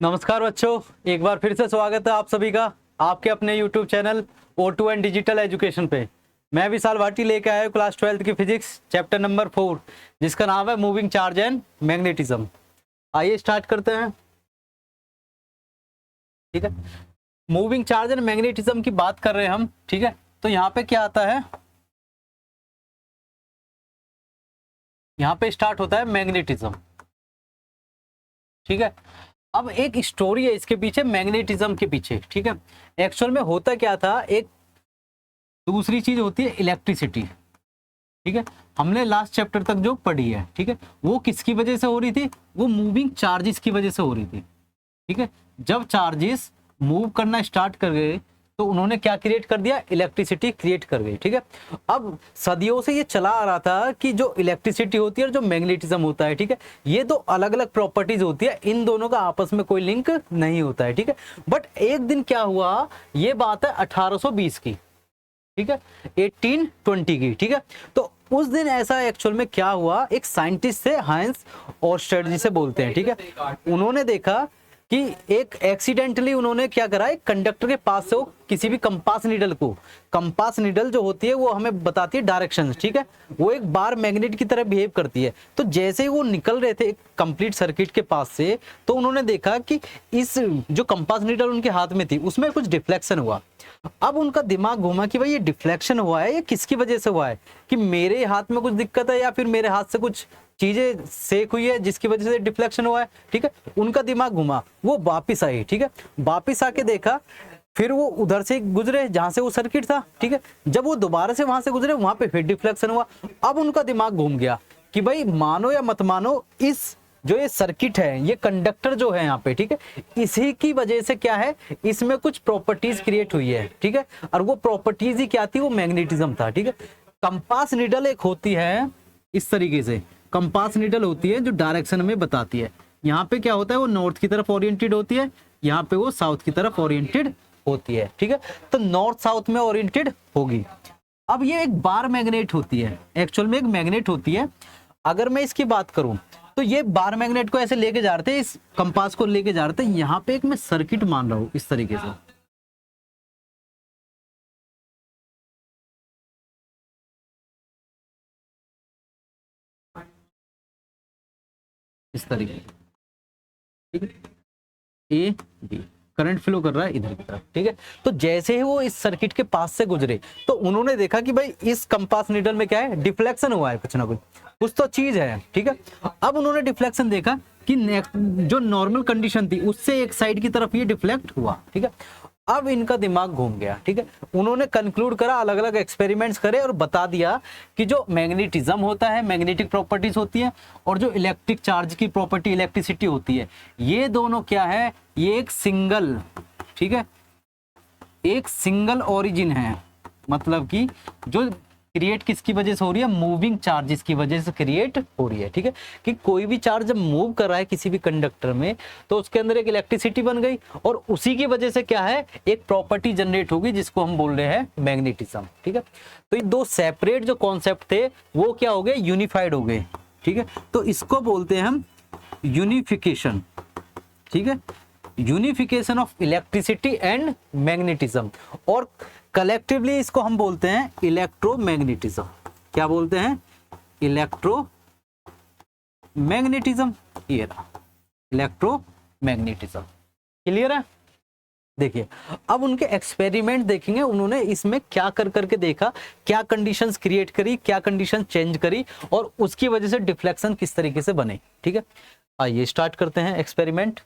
नमस्कार बच्चों, एक बार फिर से स्वागत है आप सभी का आपके अपने YouTube channel O2 and digital education पे। मैं विशाल भाटी लेके आया हूँ क्लास 12th की फिजिक्स चैप्टर नंबर 4, जिसका नाम है मूविंग चार्ज एंड मैग्नेटिज्म। आइए स्टार्ट करते हैं। ठीक है, मूविंग चार्ज एंड मैग्नेटिज्म की बात कर रहे हैं हम। ठीक है, तो यहाँ पे क्या आता है, यहाँ पे स्टार्ट होता है मैग्नेटिज्म। ठीक है, अब एक स्टोरी है इसके पीछे, मैग्नेटिज्म के पीछे। ठीक है, एक्चुअल में होता क्या था, एक दूसरी चीज होती है इलेक्ट्रिसिटी। ठीक है, हमने लास्ट चैप्टर तक जो पढ़ी है, ठीक है, वो किसकी वजह से हो रही थी, वो मूविंग चार्जेस की वजह से हो रही थी। ठीक है, जब चार्जेस मूव करना स्टार्ट कर गए तो उन्होंने क्या क्रिएट कर दिया, इलेक्ट्रिसिटी क्रिएट कर गई। ठीक है, अब सदियों से ये चला आ रहा था कि जो इलेक्ट्रिसिटी होती है और जो मैग्नेटिज्म होता है, ठीक है, ये दो अलग अलग प्रॉपर्टीज होती है, इन दोनों का आपस में कोई लिंक नहीं होता है। ठीक है, बट एक दिन क्या हुआ, ये बात है 1820 की। ठीक है, 1820 की। ठीक है, तो उस दिन ऐसा एक्चुअल में क्या हुआ, एक साइंटिस्ट थे हाइंस ओर्स्टेड जिसे बोलते हैं। ठीक है, उन्होंने देखा कि एक एक्सीडेंटली उन्होंने क्या करा, एक कंडक्टर के पास से वो किसी भी कंपास नीडल को, कंपास नीडल जो होती है वो हमें बताती है डायरेक्शंस। ठीक है, वो एक बार मैग्नेट की तरह बिहेव करती है। तो जैसे ही वो निकल रहे थे कंप्लीट सर्किट के पास से, तो उन्होंने देखा कि इस जो कंपास नीडल उनके हाथ में थी उसमें कुछ डिफ्लेक्शन हुआ। अब उनका दिमाग घूमा कि भाई ये डिफ्लेक्शन हुआ है, ये किसकी वजह से हुआ है, कि मेरे हाथ में कुछ दिक्कत है या फिर मेरे हाथ से कुछ चीजें सेक हुई है जिसकी वजह से डिफ्लेक्शन हुआ है। ठीक है, उनका दिमाग घुमा, वो वापिस आई। ठीक है, वापिस आके देखा, फिर वो उधर से गुजरे जहां से वो सर्किट था। ठीक है, जब वो दोबारा से वहां से गुजरे, वहां पे फिर डिफ्लेक्शन हुआ। अब उनका दिमाग घूम गया कि भाई मानो या मत मानो, इस जो ये सर्किट है, ये कंडक्टर जो है यहाँ पे, ठीक है, इसी की वजह से क्या है, इसमें कुछ प्रॉपर्टीज क्रिएट हुई है। ठीक है, और वो प्रॉपर्टीज ही क्या थी, वो मैग्नेटिज्म था। ठीक है, कंपास नीडल एक होती है इस तरीके से, कंपास नीडल होती है जो डायरेक्शन में बताती है। यहाँ पे क्या होता है, वो नॉर्थ की तरफ ओरिएंटेड होती है, यहाँ पे वो साउथ की तरफ ओरिएंटेड होती है। ठीक है, तो नॉर्थ साउथ में ओरिएंटेड होगी। अब ये एक बार मैग्नेट होती है, एक्चुअल में एक मैग्नेट होती है। अगर मैं इसकी बात करूं तो ये बार मैग्नेट को ऐसे लेके जा रहे थे, इस कंपास को लेके जा रहे थे, यहाँ पे एक मैं सर्किट मान रहा हूं इस तरीके से। इस तरीके से, ठीक है, ए बी करंट फ्लो कर रहा है इधर की तरफ। ठीक है, तो जैसे ही वो इस सर्किट के पास से गुजरे तो उन्होंने देखा कि भाई इस कंपास नीडल में क्या है, डिफ्लेक्शन हुआ है, कुछ ना कुछ तो चीज है। ठीक है, अब उन्होंने डिफ्लेक्शन देखा कि जो नॉर्मल कंडीशन थी उससे एक साइड की तरफ ये डिफ्लेक्ट हुआ। ठीक है, अब इनका दिमाग घूम गया। ठीक है, उन्होंने कंक्लूड करा, अलग अलग एक्सपेरिमेंट्स करे और बता दिया कि जो मैग्नेटिज्म होता है, मैग्नेटिक प्रॉपर्टीज होती है, और जो इलेक्ट्रिक चार्ज की प्रॉपर्टी इलेक्ट्रिसिटी होती है, ये दोनों क्या है, ये एक सिंगल, ठीक है, एक सिंगल ओरिजिन है। मतलब कि जो क्रिएट किसकी वजह से हो रही है, मूविंग चार्जेस की वजह से क्रिएट हो रही है। ठीक है, कि कोई भी चार्ज जब मूव कर रहा है किसी भी कंडक्टर में, तो उसके अंदर एक इलेक्ट्रिसिटी बन गई, और उसी की वजह से क्या है, एक प्रॉपर्टी जनरेट होगी जिसको हम बोल रहे हैं मैग्नेटिज्म। ठीक है, तो ये दो सेपरेट जो कॉन्सेप्ट थे वो क्या हो गए, यूनिफाइड हो गए। ठीक है, तो इसको बोलते हैं हम यूनिफिकेशन। ठीक है, unification of electricity and magnetism, और कलेक्टिवली इसको हम बोलते हैं इलेक्ट्रोमैग्नेटिज्म। क्या बोलते हैं, इलेक्ट्रोमैग्नेटिज्म। ये रहा इलेक्ट्रोमैग्नेटिज्म। क्लियर है। देखिए, अब उनके एक्सपेरिमेंट देखेंगे, उन्होंने इसमें क्या कर करके देखा, क्या कंडीशंस क्रिएट करी, क्या कंडीशन चेंज करी, और उसकी वजह से डिफ्लेक्शन किस तरीके से बने। ठीक है, आइए स्टार्ट करते हैं एक्सपेरिमेंट।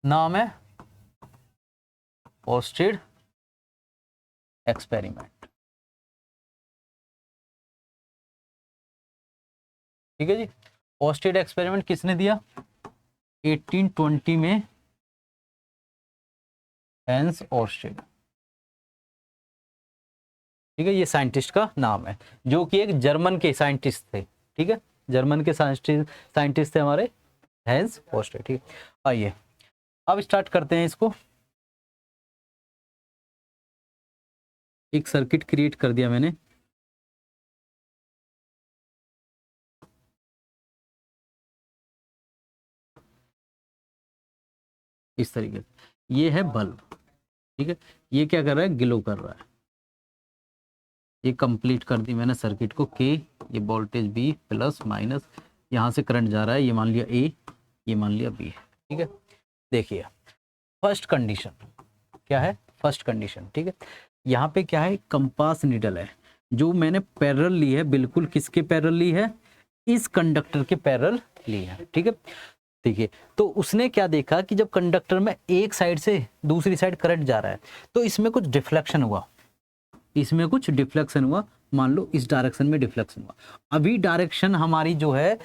नाम है ओर्स्टेड एक्सपेरिमेंट। ठीक है जी, ओर्स्टेड एक्सपेरिमेंट किसने दिया, 1820 में हैंस ओर्स्टेड। ठीक है, ये साइंटिस्ट का नाम है, जो कि एक जर्मन के साइंटिस्ट थे। ठीक है, जर्मन के साइंटिस्ट थे हमारे हैंस ओर्स्टेड। ठीक है, आइए अब स्टार्ट करते हैं इसको। एक सर्किट क्रिएट कर दिया मैंने। इस तरीके से। ये है बल्ब, ठीक है, ये क्या कर रहा है, ग्लो कर रहा है। ये कंप्लीट कर दी मैंने सर्किट को, के, ये वोल्टेज बी प्लस माइनस, यहाँ से करंट जा रहा है, ये मान लिया ए, ये मान लिया बी, ठीक है। देखिए फर्स्ट कंडीशन क्या है, फर्स्ट कंडीशन, ठीक है, यहाँ पे क्या है, कंपास नीडल है जो मैंने पैरेलल ली है, बिल्कुल किसके पैरेलल ली है, इस कंडक्टर के पैरेलल ली है, ठीक है। देखिए तो उसने क्या देखा कि जब कंडक्टर में एक साइड से दूसरी साइड करंट जा रहा है तो इसमें कुछ डिफ्लेक्शन हुआ, इसमें कुछ डिफ्लेक्शन हुआ, मान लो इस डायरेक्शन में डिफ्लेक्शन हुआ। अभी डायरेक्शन हमारी जो है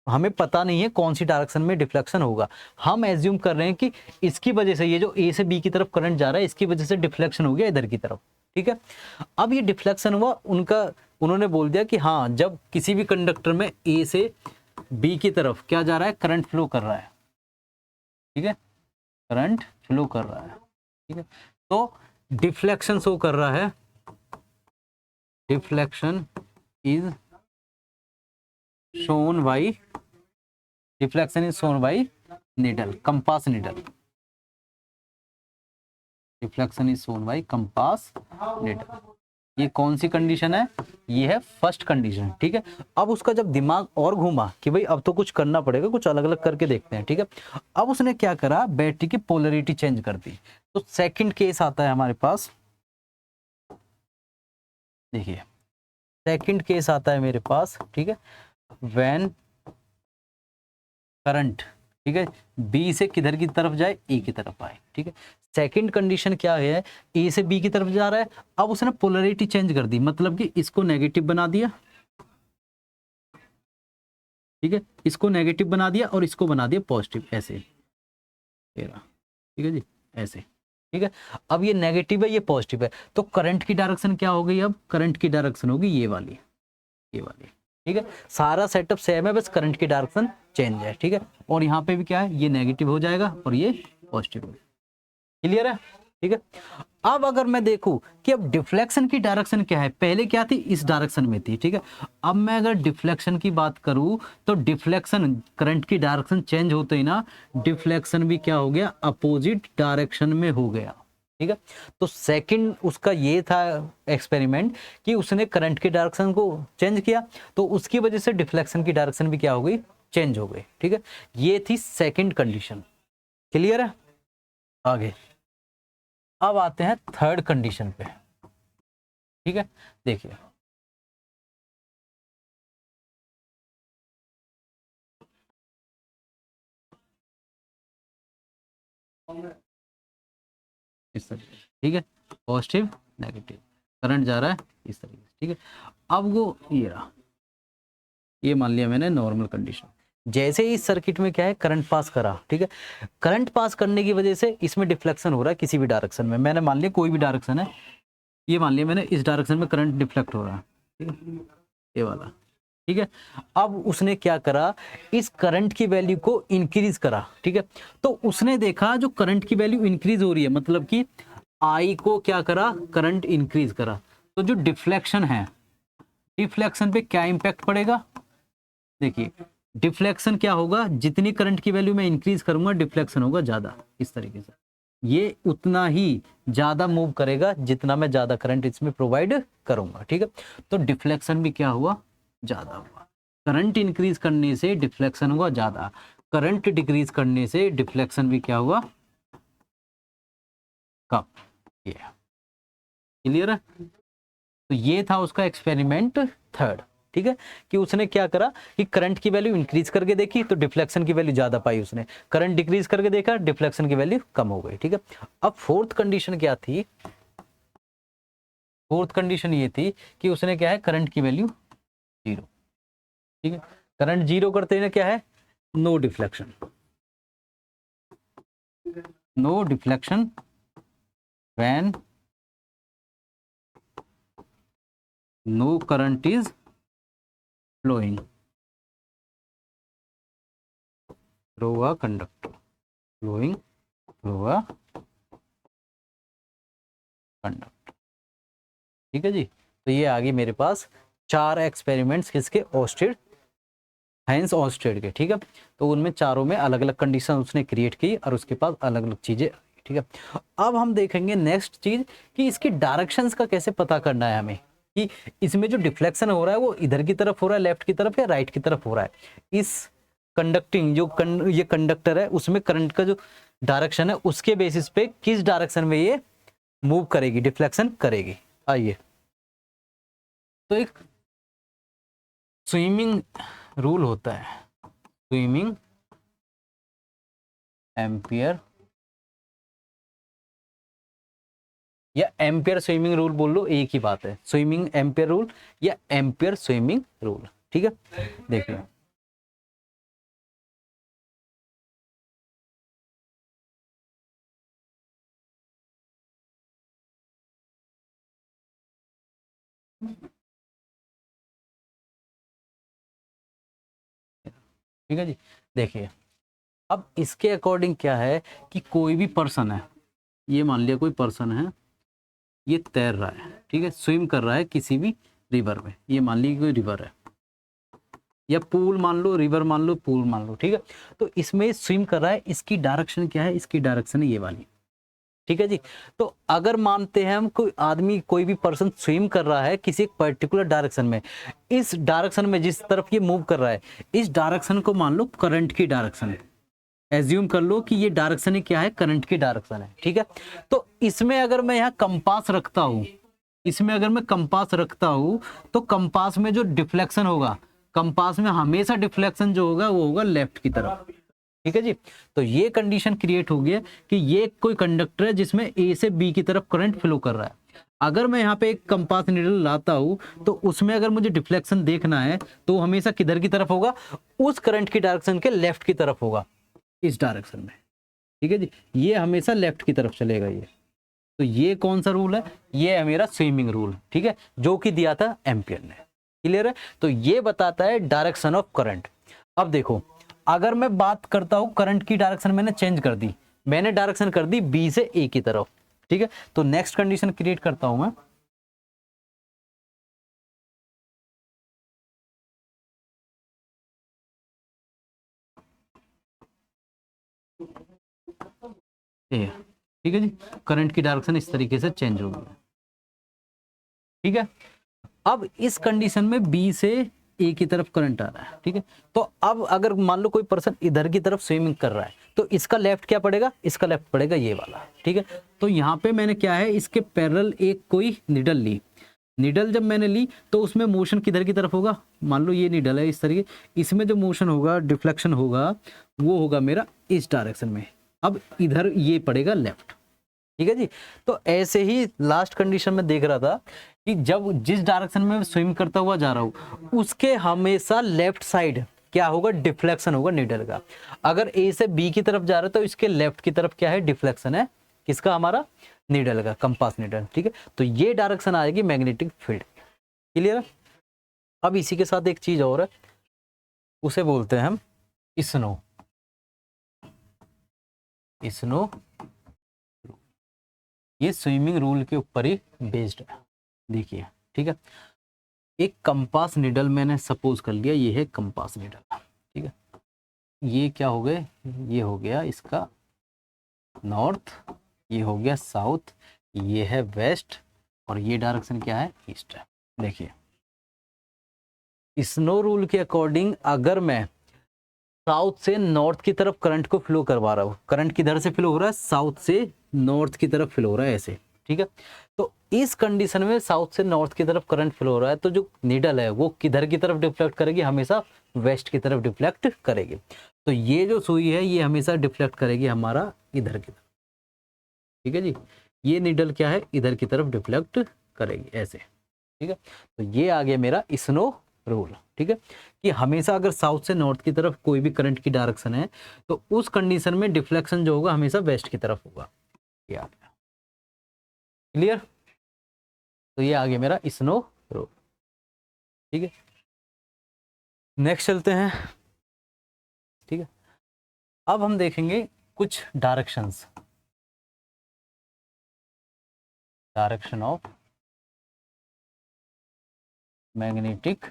हमें पता नहीं है कौन सी डायरेक्शन में डिफ्लेक्शन होगा, हम एज्यूम कर रहे हैं कि इसकी वजह से, ये जो ए से बी की तरफ करंट जा रहा है इसकी वजह से डिफ्लेक्शन हो गया इधर की तरफ, ठीक है। अब ये डिफ्लेक्शन हुआ उन्होंने बोल दिया कि हाँ, जब किसी भी कंडक्टर में ए से बी की तरफ क्या जा रहा है, करंट फ्लो कर रहा है, ठीक है, करंट फ्लो कर रहा है, ठीक है, तो डिफ्लेक्शन शो कर रहा है, deflection is shown by, deflection is shown by needle, compass needle, deflection is shown by compass needle. ये कौन सी कंडीशन है, ये है फर्स्ट कंडीशन, ठीक है। अब उसका जब दिमाग और घूमा कि भाई अब तो कुछ करना पड़ेगा, कुछ अलग अलग करके देखते हैं, ठीक है। अब उसने क्या करा, बैटरी की पोलरिटी चेंज कर दी। तो सेकंड केस आता है हमारे पास, देखिए सेकंड केस आता है मेरे पास, ठीक है, व्हेन करंट, ठीक है, बी से किधर की तरफ जाए, ए की तरफ आए, ठीक है। सेकंड कंडीशन क्या है, ए से बी की तरफ जा रहा है, अब उसने पोलरिटी चेंज कर दी, मतलब कि इसको नेगेटिव बना दिया, ठीक है, इसको नेगेटिव बना दिया और इसको बना दिया पॉजिटिव, ऐसे, ठीक है जी, ऐसे, ठीक है। अब ये नेगेटिव है, ये पॉजिटिव है, तो करंट की डायरेक्शन क्या हो गई, अब करंट की डायरेक्शन होगी ये वाली, ये वाली, ठीक है। सारा सेटअप सेम है, बस करंट की डायरेक्शन चेंज है, ठीक है। और यहाँ पे भी क्या है, ये नेगेटिव हो जाएगा और ये पॉजिटिव हो, क्लियर है, ठीक है। अब अगर मैं देखूं कि अब डिफ्लेक्शन की डायरेक्शन क्या है, पहले क्या थी, इस डायरेक्शन में थी, ठीक है। अब मैं अगर डिफ्लेक्शन की बात करूं तो डिफ्लेक्शन, करंट की डायरेक्शन चेंज होते ही ना डिफ्लेक्शन भी क्या हो गया, अपोजिट डायरेक्शन में हो गया, ठीक है। तो सेकंड उसका ये था एक्सपेरिमेंट कि उसने करंट की डायरेक्शन को चेंज किया, तो उसकी वजह से डिफ्लेक्शन की डायरेक्शन भी क्या हो गई, चेंज हो गई, ठीक है। ये थी सेकंड कंडीशन, क्लियर है। आगे अब आते हैं थर्ड कंडीशन पे, ठीक है। देखिए इस तरीके से, ठीक है, पॉजिटिव नेगेटिव, करंट जा रहा है इस तरीके से, ठीक है। अब वो ये रहा, ये मान लिया मैंने नॉर्मल कंडीशन। जैसे ही इस सर्किट में क्या है, करंट पास करा, ठीक है, करंट पास करने की वजह से इसमें डिफ्लेक्शन हो रहा है किसी भी डायरेक्शन में, मैंने मान लिया कोई भी डायरेक्शन है, ये मान लिया मैंने इस डायरेक्शन में करंट डिफ्लेक्ट हो रहा है, ठीक है, ये वाला, ठीक है। अब उसने क्या करा, इस करंट की वैल्यू को इंक्रीज करा, ठीक है। तो उसने देखा जो करंट की वैल्यू इंक्रीज हो रही है, मतलब कि आई को क्या करा, करंट इंक्रीज करा, तो जो डिफ्लेक्शन है, डिफ्लेक्शन पे क्या इंपैक्ट पड़ेगा, देखिए डिफ्लेक्शन क्या होगा, जितनी करंट की वैल्यू मैं इंक्रीज करूंगा डिफ्लेक्शन होगा ज्यादा, इस तरीके से ये उतना ही ज्यादा मूव करेगा जितना मैं ज्यादा करंट इसमें प्रोवाइड करूंगा, ठीक है। तो डिफ्लेक्शन भी क्या हुआ, ज्यादा हुआ। करंट इंक्रीज करने से डिफ्लेक्शन हुआ ज्यादा, करंट डिक्रीज करने से डिफ्लेक्शन भी क्या हुआ, कम। ये क्लियर है। तो ये था उसका एक्सपेरिमेंट थर्ड, ठीक है, कि उसने क्या करा कि करंट की वैल्यू इंक्रीज करके देखी तो डिफ्लेक्शन की वैल्यू ज्यादा पाई उसने, करंट डिक्रीज करके देखा डिफ्लेक्शन की वैल्यू कम हो गई, ठीक है। अब फोर्थ कंडीशन क्या थी, फोर्थ कंडीशन ये थी कि उसने क्या है, करंट की वैल्यू जीरो, ठीक है, करंट जीरो करते ही क्या है, no deflection, no deflection when no current is flowing through a conductor, flowing through a conductor, ठीक है जी। तो ये आ गई मेरे पास चार एक्सपेरिमेंट्स किसके, ऑस्टेड हाइंस ऑस्टेड के, ठीक है। तो उनमें चारों में अलग अलग कंडीशन उसने क्रिएट की और उसके पास अलग अलग चीजें, ठीक है। अब हम देखेंगे नेक्स्ट चीज कि इसकी डायरेक्शंस का कैसे पता करना है हमें, कि इसमें जो डिफ्लेक्शन हो रहा है वो इधर की तरफ हो रहा है, लेफ्ट की तरफ या राइट की तरफ हो रहा है। इस कंडक्टिंग जो ये कंडक्टर है उसमें करंट का जो डायरेक्शन है उसके बेसिस पे किस डायरेक्शन में ये मूव करेगी, डिफ्लेक्शन करेगी। आइए, तो एक स्विमिंग रूल होता है, स्विमिंग एम्पियर या एम्पियर स्विमिंग रूल बोल लो, एक ही बात है। स्विमिंग एम्पियर रूल या एम्पियर स्विमिंग रूल, ठीक है। देखिए, ठीक है जी। देखिए, अब इसके अकॉर्डिंग क्या है कि कोई भी पर्सन है, ये मान लिया कोई पर्सन है, ये तैर रहा है, ठीक है, स्विम कर रहा है किसी भी रिवर में। ये मान लीजिए कोई रिवर है या पूल मान लो, रिवर मान लो, पूल मान लो, ठीक है। तो इसमें स्विम कर रहा है, इसकी डायरेक्शन क्या है, इसकी डायरेक्शन है ये वाली, ठीक है जी। तो अगर मानते हैं हम कोई आदमी, कोई भी पर्सन स्विम कर रहा है किसी एक पर्टिकुलर डायरेक्शन में, इस डायरेक्शन में जिस तरफ ये मूव कर रहा है, इस डायरेक्शन को मान लो करंट की डायरेक्शन है। एज्यूम कर लो कि ये डायरेक्शन ही क्या है, करंट की डायरेक्शन है, ठीक है। तो इसमें अगर मैं यहाँ कंपास रखता हूँ, इसमें अगर मैं कंपास रखता हूँ, तो कंपास में जो डिफ्लेक्शन होगा, कंपास में हमेशा डिफ्लेक्शन जो होगा वो होगा लेफ्ट की तरफ, ठीक है जी। तो ये कंडीशन क्रिएट हो गया कि ये कोई कंडक्टर है जिसमें ए से बी की तरफ करंट फ्लो कर रहा है। अगर मैं यहाँ पे एक कंपास नीडल लाता हूँ तो उसमें अगर मुझे डिफ्लेक्शन देखना है तो हमेशा किधर की तरफ होगा, उस करंट की डायरेक्शन के लेफ्ट की तरफ होगा, इस डायरेक्शन में, ठीक है जी। ये हमेशा लेफ्ट की तरफ चलेगा ये। तो ये कौन सा रूल है, ये है मेरा स्विमिंग रूल, ठीक है, जो कि दिया था एम्पियर ने। क्लियर है। तो ये बताता है डायरेक्शन ऑफ करंट। अब देखो, अगर मैं बात करता हूं करंट की डायरेक्शन मैंने चेंज कर दी, मैंने डायरेक्शन कर दी बी से ए की तरफ, ठीक है। तो नेक्स्ट कंडीशन क्रिएट करता हूं मैं, ए, ठीक है जी। करंट की डायरेक्शन इस तरीके से चेंज होगी, ठीक है। अब इस कंडीशन में बी से ए की तरफ करंट आ रहा है, ठीक है। तो अब अगर मान लो कोई पर्सन इधर की तरफ स्विमिंग कर रहा है तो इसका लेफ्ट क्या पड़ेगा, इसका लेफ्ट पड़ेगा ये वाला, ठीक है। तो यहाँ पे मैंने क्या है, इसके पैरेलल एक कोई निडल ली, निडल जब मैंने ली तो उसमें मोशन किधर की तरफ होगा, मान लो ये निडल है इस तरीके, इसमें जो मोशन होगा, डिफ्लेक्शन होगा, वो होगा मेरा इस डायरेक्शन में। अब इधर ये पड़ेगा लेफ्ट, ठीक है जी। तो ऐसे ही लास्ट कंडीशन में देख रहा था कि जब जिस डायरेक्शन में स्विम करता हुआ जा रहा हूं उसके हमेशा लेफ्ट साइड क्या होगा, डिफ्लेक्शन होगा नीडल का। अगर ए से बी की तरफ जा रहा है तो इसके लेफ्ट की तरफ क्या है, डिफ्लेक्शन है, किसका, हमारा नीडल का, कंपास नीडल, ठीक है। तो ये डायरेक्शन आएगी मैग्नेटिक फील्ड। क्लियर है। अब इसी के साथ एक चीज और है, उसे बोलते हैं हम स्नो, स्नो। ये स्विमिंग रूल के ऊपर ही बेस्ड है, देखिए, ठीक है। एक कंपास निडल मैंने सपोज कर लिया, ये है कंपास निडल, ठीक है। ये क्या हो गए, ये हो गया इसका नॉर्थ, ये हो गया साउथ, ये है वेस्ट, और ये डायरेक्शन क्या है, ईस्ट है। देखिए, स्नो रूल के अकॉर्डिंग अगर मैं साउथ से नॉर्थ की तरफ करंट को फ्लो करवा रहा हूँ, करंट किधर से फ्लो हो रहा है, साउथ से नॉर्थ की तरफ फ्लो हो रहा है ऐसे, ठीक है। तो इस कंडीशन में साउथ से नॉर्थ की तरफ करंट फ्लो हो रहा है तो जो नीडल है वो किधर की तरफ डिफ्लेक्ट करेगी, हमेशा वेस्ट की तरफ डिफ्लेक्ट करेगी। तो ये जो सुई है ये हमेशा डिफ्लेक्ट करेगी हमारा इधर की तरफ, ठीक है जी। ये नीडल क्या है, इधर की तरफ डिफ्लेक्ट करेगी ऐसे, ठीक है। तो ये आ गया मेरा स्नो रूल, ठीक है, कि हमेशा अगर साउथ से नॉर्थ की तरफ कोई भी करंट की डायरेक्शन है तो उस कंडीशन में डिफ्लेक्शन जो होगा हमेशा वेस्ट की तरफ होगा। ये आ गया, क्लियर। तो ये आ गया मेरा स्नो रूल, ठीक है। नेक्स्ट चलते हैं, ठीक है। अब हम देखेंगे कुछ directions, direction of magnetic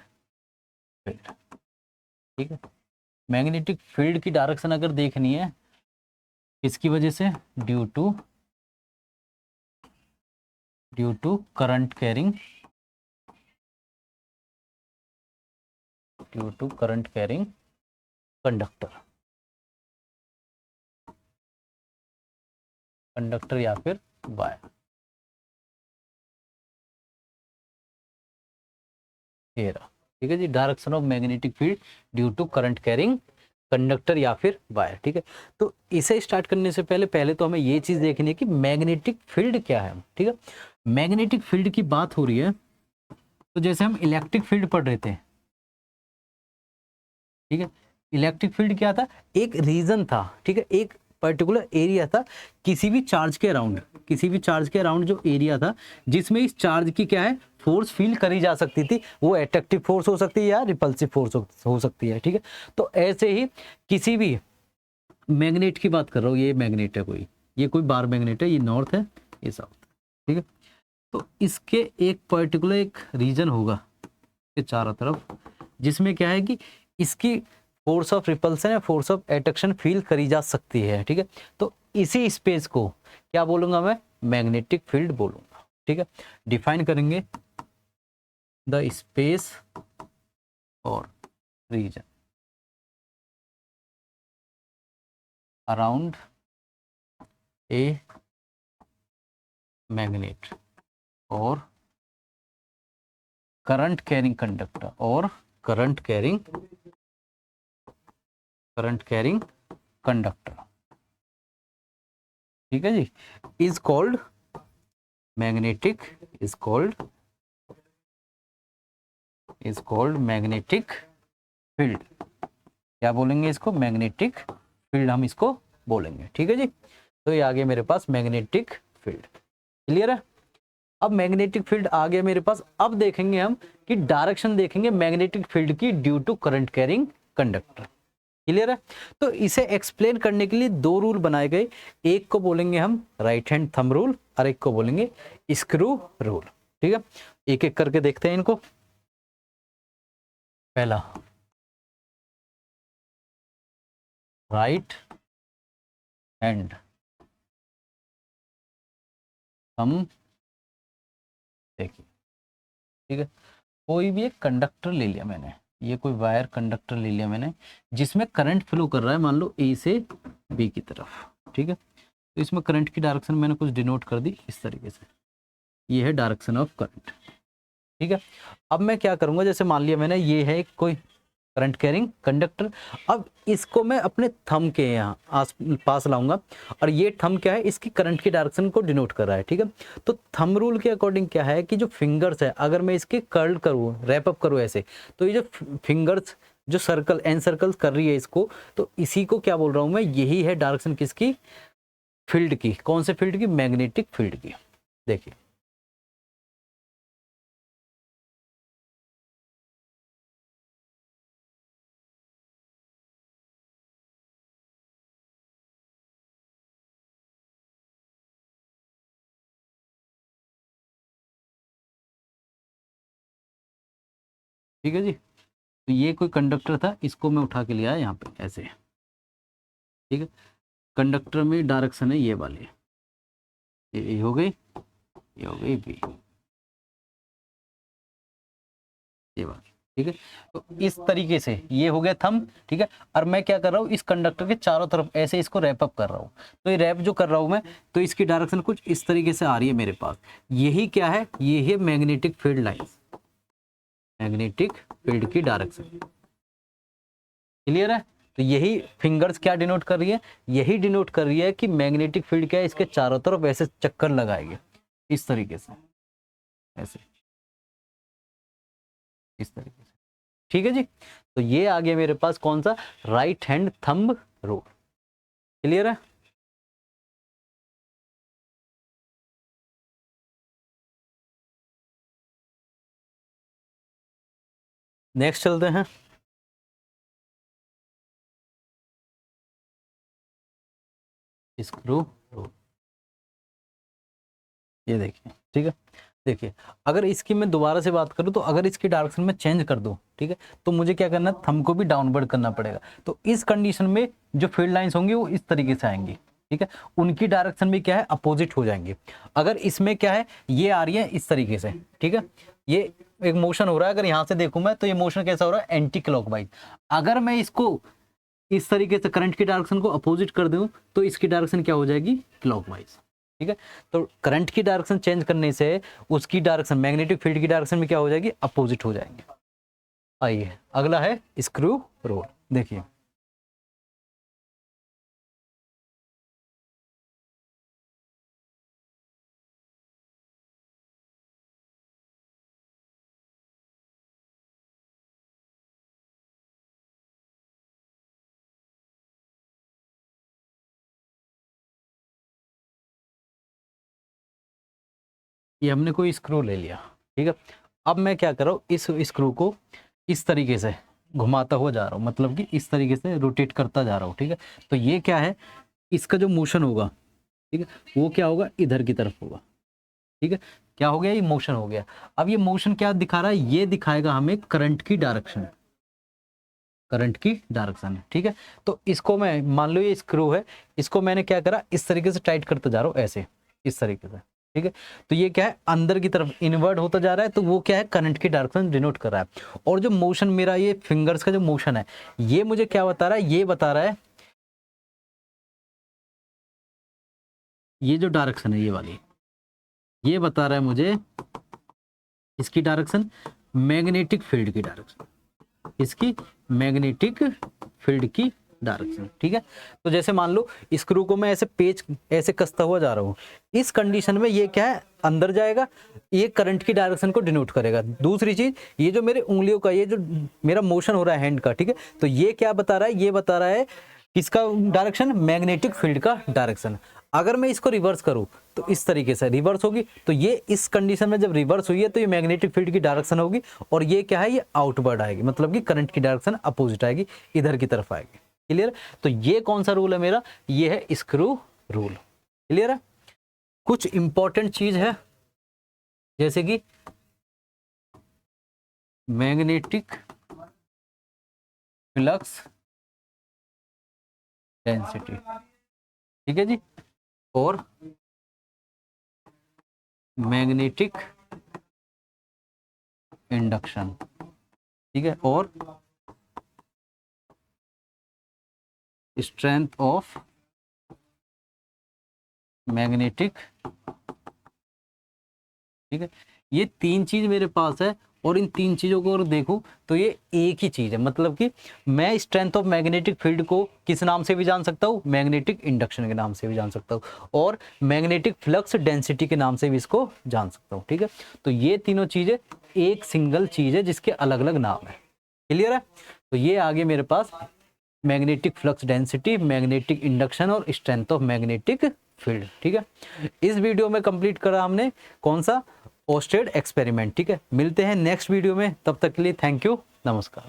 field, ठीक है। मैग्नेटिक फील्ड की डायरेक्शन अगर देखनी है किसकी वजह से, due to current carrying, due to current carrying conductor या फिर वायर। ये रहा, ठीक है जी, direction of magnetic field due to current carrying conductor या फिर वायर। ठीक है, तो इसे स्टार्ट करने से पहले तो हमें ये चीज देखनी है कि मैग्नेटिक फील्ड क्या है। ठीक है, मैग्नेटिक फील्ड की बात हो रही है तो जैसे हम इलेक्ट्रिक फील्ड पढ़ रहे थे, ठीक है, इलेक्ट्रिक फील्ड क्या था, एक रीजन था, ठीक है, एक पर्टिकुलर एरिया था किसी भी चार्ज के अराउंड, किसी भी चार्ज के अराउंड जो एरिया था जिसमें इस चार्ज की क्या है, फोर्स फील करी जा सकती थी, वो अट्रैक्टिव फोर्स हो सकती है या रिपल्सिव फोर्स हो सकती है। ठीक है, तो ऐसे ही किसी भी मैग्नेट की बात कर रहा हूँ, ये मैग्नेट है कोई, ये कोई बार मैग्नेट है, ये नॉर्थ है, ये साउथ, ठीक है, तो इसके एक पर्टिकुलर एक रीजन होगा के चारों तरफ जिसमें क्या है कि इसकी फोर्स ऑफ रिपल्सन या फोर्स ऑफ अट्रैक्शन फील करी जा सकती है। ठीक है, तो इसी स्पेस को क्या बोलूंगा मैं, मैग्नेटिक फील्ड बोलूंगा। ठीक है, डिफाइन करेंगे द स्पेस और रीजन अराउंड ए मैग्नेट और करंट कैरिंग कंडक्टर और करंट कैरिंग कंडक्टर। ठीक है जी, is called magnetic, is called magnetic field. क्या बोलेंगे इसको, मैग्नेटिक फील्ड हम इसको बोलेंगे। ठीक है जी, तो ये आ गया मेरे पास मैग्नेटिक फील्ड। क्लियर है, अब मैग्नेटिक फील्ड आ गया मेरे पास। अब देखेंगे हम कि डायरेक्शन देखेंगे मैग्नेटिक फील्ड की due to current carrying conductor. Clear है, तो इसे एक्सप्लेन करने के लिए दो रूल बनाए गए, एक को बोलेंगे हम राइट हैंड थंब रूल और एक को बोलेंगे स्क्रू रूल। ठीक है, एक एक करके देखते हैं इनको। पहला, राइट हैंड थंब, देखिए, ठीक है, कोई भी एक कंडक्टर ले लिया मैंने, ये कोई वायर कंडक्टर ले लिया मैंने जिसमें करंट फ्लो कर रहा है, मान लो ए से बी की तरफ। ठीक है, तो इसमें करंट की डायरेक्शन मैंने कुछ डिनोट कर दी इस तरीके से, ये है डायरेक्शन ऑफ करंट। ठीक है, अब मैं क्या करूंगा, जैसे मान लिया मैंने ये है कोई करंट कैरिंग कंडक्टर, अब इसको मैं अपने थंब के यहाँ आस पास लाऊंगा और ये थंब क्या है, इसकी करंट की डायरेक्शन को डिनोट कर रहा है। ठीक है, तो थंब रूल के अकॉर्डिंग क्या है कि जो फिंगर्स है अगर मैं इसके कर्ल करूँ, रैप अप करूँ ऐसे, तो ये जो फिंगर्स जो सर्कल एन सर्कल कर रही है इसको, तो इसी को क्या बोल रहा हूँ मैं, यही है डायरेक्शन किसकी, फील्ड की। कौन से फील्ड की, मैग्नेटिक फील्ड की। देखिए, ठीक है जी, तो ये कोई कंडक्टर था, इसको मैं उठा के लिया यहाँ पे ऐसे। ठीक है, कंडक्टर में डायरेक्शन है ये वाली, ये ए हो गई, ये हो गई बी, ये वाली। ठीक है, तो इस तरीके से ये हो गया थंब। ठीक है, और मैं क्या कर रहा हूँ, इस कंडक्टर के चारों तरफ ऐसे इसको रैप अप कर रहा हूँ, तो ये रैप जो कर रहा हूँ मैं, तो इसकी डायरेक्शन कुछ इस तरीके से आ रही है मेरे पास। यही क्या है, ये है magnetic field line, magnetic field की डायरेक्शन। क्लियर है, तो यही फिंगर्स क्या डिनोट कर रही है, यही डिनोट कर रही है कि मैग्नेटिक फील्ड क्या है, इसके चारों तरफ ऐसे चक्कर लगाएगी इस तरीके से, ऐसे इस तरीके से। ठीक है जी, तो ये आ गया मेरे पास कौन सा, right hand thumb rule. Clear है, नेक्स्ट चलते हैं। स्क्रू रूल, ये देखिए। ठीक है, देखिए अगर इसकी मैं दोबारा से बात करूं तो अगर इसकी डायरेक्शन में चेंज कर दूं, ठीक है, तो मुझे क्या करना है, थंब को भी डाउनवर्ड करना पड़ेगा। तो इस कंडीशन में जो फील्ड लाइंस होंगी वो इस तरीके से आएंगी, ठीक है, उनकी डायरेक्शन भी क्या है, अपोजिट हो जाएंगे। अगर इसमें क्या है, ये आ रही है इस तरीके से, ठीक है, ये एक मोशन हो रहा है, अगर यहाँ से देखूं मैं तो ये मोशन कैसा हो रहा है, एंटी क्लॉकवाइज। अगर मैं इसको इस तरीके से करंट की डायरेक्शन को अपोजिट कर दूं तो इसकी डायरेक्शन क्या हो जाएगी, क्लॉकवाइज, ठीक है। तो करंट की डायरेक्शन चेंज करने से उसकी डायरेक्शन, मैग्नेटिक फील्ड की डायरेक्शन में क्या हो जाएगी, अपोजिट हो जाएंगे। आइए अगला है स्क्रू रोल। देखिए ये हमने कोई स्क्रू ले लिया, ठीक है। अब मैं क्या कर रहा हूँ, इस स्क्रू को इस तरीके से घुमाता हुआ जा रहा हूँ, मतलब कि इस तरीके से रोटेट करता जा रहा हूँ, ठीक है। तो ये क्या है, इसका जो मोशन होगा, ठीक है, वो क्या होगा, इधर की तरफ होगा, ठीक है। क्या हो गया, ये मोशन हो गया। अब ये मोशन क्या दिखा रहा है, ये दिखाएगा हमें करंट की डायरेक्शन, करंट की डायरेक्शन, ठीक है। तो इसको मैं, मान लो ये स्क्रू है, इसको मैंने क्या करा, इस तरीके से टाइट करता जा रहा हूँ, ऐसे इस तरीके से, ठीक है। तो ये क्या है, अंदर की तरफ इनवर्ट होता जा रहा है, तो वो क्या है, करंट की डायरेक्शन डिनोट कर रहा है। और जो मोशन मेरा, ये फिंगर्स का जो मोशन है, ये मुझे क्या बता रहा है, ये बता रहा है, ये जो डायरेक्शन है ये वाली, ये बता रहा है मुझे इसकी डायरेक्शन, मैग्नेटिक फील्ड की डायरेक्शन, इसकी मैग्नेटिक फील्ड की डायरेक्शन, ठीक है। तो जैसे मान लो स्क्रू को मैं ऐसे पेच ऐसे कसता हुआ जा रहा हूँ, इस कंडीशन में ये क्या है, अंदर जाएगा, ये करंट की डायरेक्शन को डिनोट करेगा। दूसरी चीज, ये जो मेरे उंगलियों का, ये जो मेरा मोशन हो रहा है हैंड का, ठीक है, तो ये क्या बता रहा है, ये बता रहा है किसका डायरेक्शन, मैग्नेटिक फील्ड का डायरेक्शन। अगर मैं इसको रिवर्स करूं तो इस तरीके से रिवर्स होगी, तो ये इस कंडीशन में जब रिवर्स हुई है तो ये मैग्नेटिक फील्ड की डायरेक्शन होगी, और ये क्या है, ये आउटवर्ड आएगी, मतलब कि करंट की डायरेक्शन अपोजिट आएगी, इधर की तरफ आएगी। क्लियर। तो ये कौन सा रूल है मेरा, ये है स्क्रू रूल। क्लियर है। कुछ इंपॉर्टेंट चीज है, जैसे कि मैग्नेटिक फ्लक्स डेंसिटी, ठीक है जी, और मैग्नेटिक इंडक्शन, ठीक है, और स्ट्रेंथ ऑफ मैग्नेटिक, ठीक है। ये तीन चीज मेरे पास है, और इन तीन चीजों को अगर देखूं तो ये एक ही चीज है, मतलब कि मैं स्ट्रेंथ ऑफ मैग्नेटिक फील्ड को किस नाम से भी जान सकता हूँ, मैग्नेटिक इंडक्शन के नाम से भी जान सकता हूँ, और मैग्नेटिक फ्लक्स डेंसिटी के नाम से भी इसको जान सकता हूँ, ठीक है। तो ये तीनों चीजें एक सिंगल चीज है जिसके अलग अलग नाम है। क्लियर है। तो ये आगे मेरे पास magnetic flux density, magnetic induction और स्ट्रेंथ ऑफ मैग्नेटिक फील्ड, ठीक है। इस वीडियो में कंप्लीट करा हमने कौन सा, ओस्टेड एक्सपेरिमेंट, ठीक है। मिलते हैं नेक्स्ट वीडियो में, तब तक के लिए थैंक यू, नमस्कार।